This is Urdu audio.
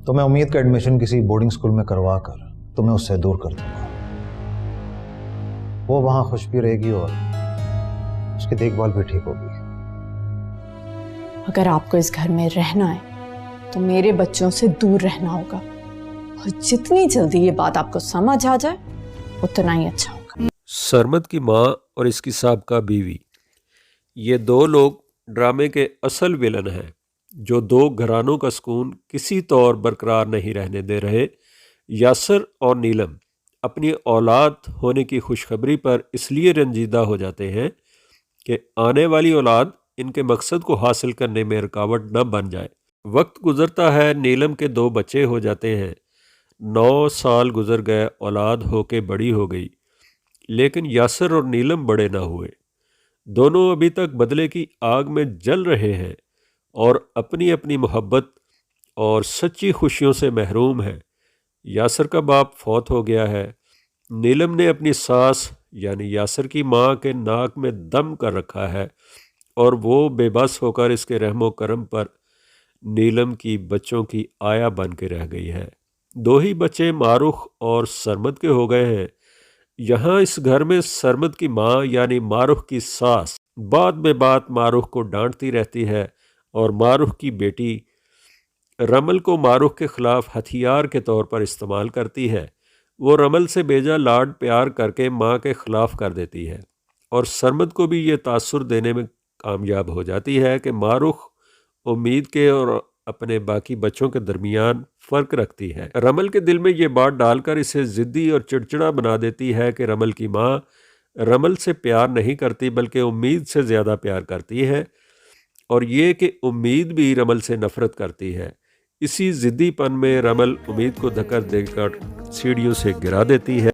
تو میں امید کا ایڈمیشن کسی بورڈنگ اسکول میں کروا کر تمہیں اس سے دور کر دوں گا. وہ وہاں خوش بھی رہے گی اور اس کی دیکھ بھال بھی ٹھیک ہوگی. اگر آپ کو اس گھر میں رہنا ہے تو میرے بچوں سے دور رہنا ہوگا، اور جتنی جلدی یہ بات آپ کو سمجھ آ جائے اتنا ہی اچھا ہوگا. سرمد کی ماں اور اس کی سابقہ بیوی، یہ دو لوگ ڈرامے کے اصل ویلن ہیں، جو دو گھرانوں کا سکون کسی طور برقرار نہیں رہنے دے رہے. یاسر اور نیلم اپنی اولاد ہونے کی خوشخبری پر اس لیے رنجیدہ ہو جاتے ہیں کہ آنے والی اولاد ان کے مقصد کو حاصل کرنے میں رکاوٹ نہ بن جائے. وقت گزرتا ہے، نیلم کے 2 بچے ہو جاتے ہیں. 9 سال گزر گئے، اولاد ہو کے بڑی ہو گئی، لیکن یاسر اور نیلم بڑے نہ ہوئے. دونوں ابھی تک بدلے کی آگ میں جل رہے ہیں اور اپنی اپنی محبت اور سچی خوشیوں سے محروم ہیں. یاسر کا باپ فوت ہو گیا ہے. نیلم نے اپنی ساس یعنی یاسر کی ماں کے ناک میں دم کر رکھا ہے اور وہ بے بس ہو کر اس کے رحم و کرم پر نیلم کی بچوں کی آیا بن کے رہ گئی ہے. 2 ہی بچے معروخ اور سرمد کے ہو گئے ہیں. یہاں اس گھر میں سرمد کی ماں یعنی معروخ کی ساس بات بے بات معروخ کو ڈانٹتی رہتی ہے اور معروخ کی بیٹی رمل کو معروخ کے خلاف ہتھیار کے طور پر استعمال کرتی ہے. وہ رمل سے بیجا لاڈ پیار کر کے ماں کے خلاف کر دیتی ہے اور سرمد کو بھی یہ تاثر دینے میں کامیاب ہو جاتی ہے کہ معروخ امید کے اور اپنے باقی بچوں کے درمیان فرق رکھتی ہے. رمل کے دل میں یہ بات ڈال کر اسے ضدی اور چڑچڑا بنا دیتی ہے کہ رمل کی ماں رمل سے پیار نہیں کرتی بلکہ امید سے زیادہ پیار کرتی ہے، اور یہ کہ امید بھی رمل سے نفرت کرتی ہے. اسی ضدی پن میں رمل امید کو دھکا دے کر سیڑھیوں سے گرا دیتی ہے.